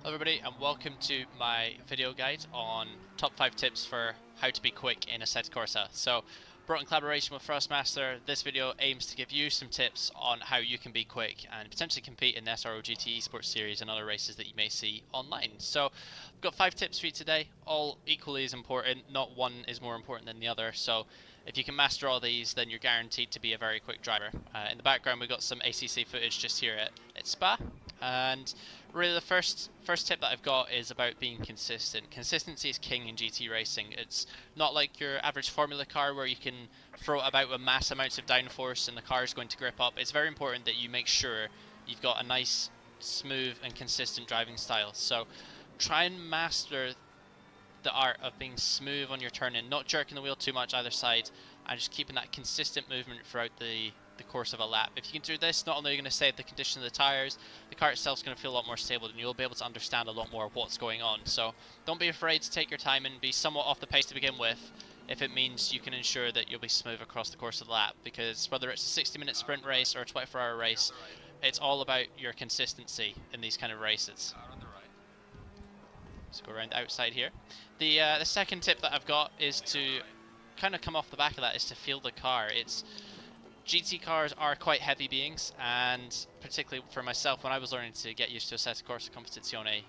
Hello everybody and welcome to my video guide on top 5 tips for how to be quick in Assetto Corsa. So, brought in collaboration with Thrustmaster, this video aims to give you some tips on how you can be quick and potentially compete in the SRO GT Esports Series and other races that you may see online. So, I've got 5 tips for you today, all equally as important, not one is more important than the other. So, if you can master all these, then you're guaranteed to be a very quick driver. In the background we've got some ACC footage just here at Spa, and really the first tip that I've got is about being consistent. Consistency is king in GT racing. It's not like your average Formula car where you can throw it about with mass amounts of downforce and the car is going to grip up. It's very important that you make sure you've got a nice, smooth and consistent driving style. So try and master the art of being smooth on your turn-in, not jerking the wheel too much either side, and just keeping that consistent movement throughout the course of a lap. If you can do this, not only are you going to save the condition of the tyres, the car itself is going to feel a lot more stable and you'll be able to understand a lot more of what's going on. So don't be afraid to take your time and be somewhat off the pace to begin with if it means you can ensure that you'll be smooth across the course of the lap, because whether it's a 60-minute sprint race or a 24-hour race, it's all about your consistency in these kind of races. Let's go around the outside here. The second tip that I've got is to kind of come off the back of that, is to feel the car. GT cars are quite heavy beings, and particularly for myself, when I was learning to get used to Assetto Corsa Competizione,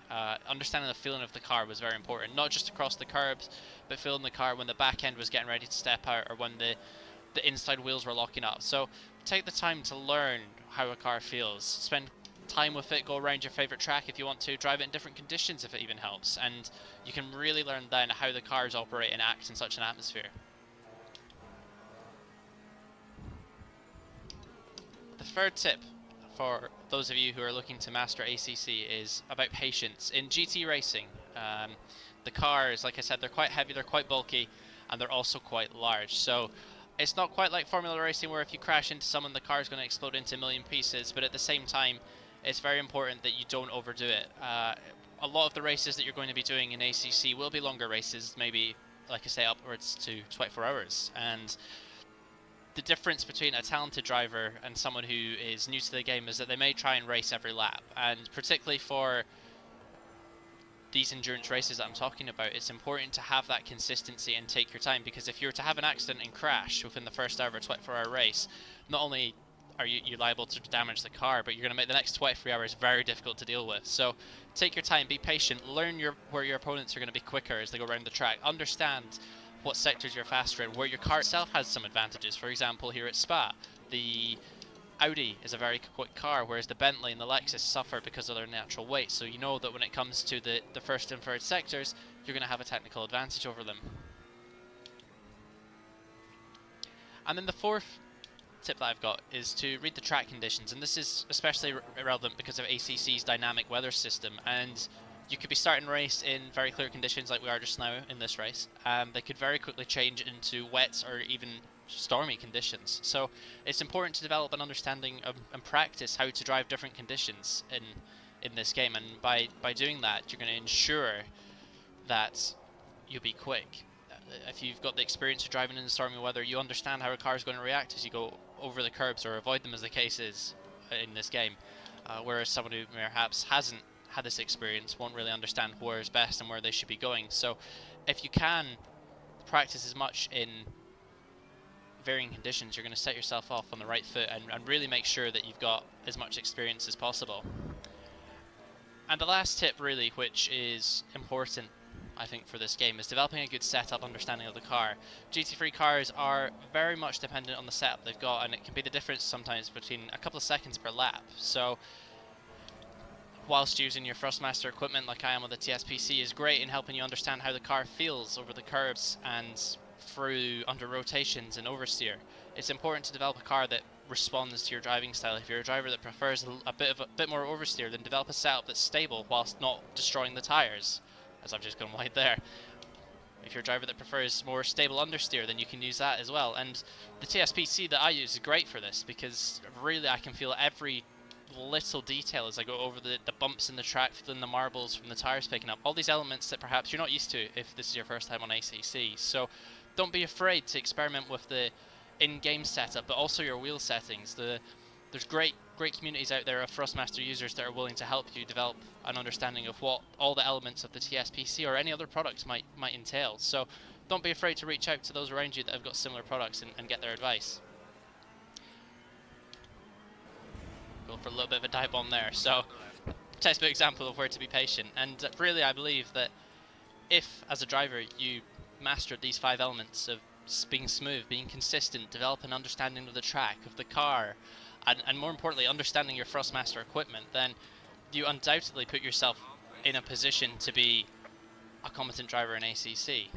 understanding the feeling of the car was very important. Not just across the curbs, but feeling the car when the back end was getting ready to step out or when the inside wheels were locking up. So take the time to learn how a car feels. Spend time with it, go around your favourite track if you want to, drive it in different conditions if it even helps, and you can really learn then how the cars operate and act in such an atmosphere. The third tip for those of you who are looking to master ACC is about patience. In GT racing, the cars, like I said, they're quite heavy, they're quite bulky, and they're also quite large. So it's not quite like Formula racing where if you crash into someone, the car is going to explode into a million pieces, but at the same time, it's very important that you don't overdo it. A lot of the races that you're going to be doing in ACC will be longer races, maybe, like I say, upwards to 24 hours. And the difference between a talented driver and someone who is new to the game is that they may try and race every lap. And particularly for these endurance races that I'm talking about, it's important to have that consistency and take your time, because if you were to have an accident and crash within the first hour of a 24-hour race, not only are you liable to damage the car, but you're going to make the next 23 hours very difficult to deal with. So take your time, be patient, learn where your opponents are going to be quicker as they go around the track, understand what sectors you're faster in, where your car itself has some advantages. For example, here at Spa, the Audi is a very quick car, whereas the Bentley and the Lexus suffer because of their natural weight. So you know that when it comes to the first and third sectors, you're going to have a technical advantage over them. And then the fourth tip that I've got is to read the track conditions, and this is especially relevant because of ACC's dynamic weather system. And you could be starting a race in very clear conditions like we are just now in this race, and they could very quickly change into wet or even stormy conditions. So it's important to develop an understanding of, and practice how to drive different conditions in this game, and by doing that you're going to ensure that you'll be quick. If you've got the experience of driving in stormy weather, you understand how a car is going to react as you go over the curbs or avoid them, as the case is in this game, whereas someone who perhaps hasn't had this experience won't really understand where is best and where they should be going. So if you can practice as much in varying conditions, you're going to set yourself off on the right foot and really make sure that you've got as much experience as possible. And the last tip really, which is important I think for this game, is developing a good setup understanding of the car. GT3 cars are very much dependent on the setup they've got, and it can be the difference sometimes between a couple of seconds per lap. So whilst using your Thrustmaster equipment like I am with the TSPC is great in helping you understand how the car feels over the curbs and through under rotations and oversteer, it's important to develop a car that responds to your driving style. If you're a driver that prefers a bit more oversteer, then develop a setup that's stable whilst not destroying the tyres, as I've just gone wide there. If you're a driver that prefers more stable understeer, then you can use that as well. And the TSPC that I use is great for this, because really I can feel every little detail as I go over the bumps in the track, feeling the marbles from the tyres picking up, all these elements that perhaps you're not used to if this is your first time on ACC. So don't be afraid to experiment with the in-game setup, but also your wheel settings. The there's great communities out there of Thrustmaster users that are willing to help you develop an understanding of what all the elements of the TSPC or any other products might entail. So don't be afraid to reach out to those around you that have got similar products and get their advice. Go for a little bit of a dive bomb there. So textbook example of where to be patient. And really I believe that if, as a driver, you mastered these 5 elements of being smooth, being consistent, develop an understanding of the track, of the car, and more importantly, understanding your Thrustmaster equipment, then you undoubtedly put yourself in a position to be a competent driver in ACC.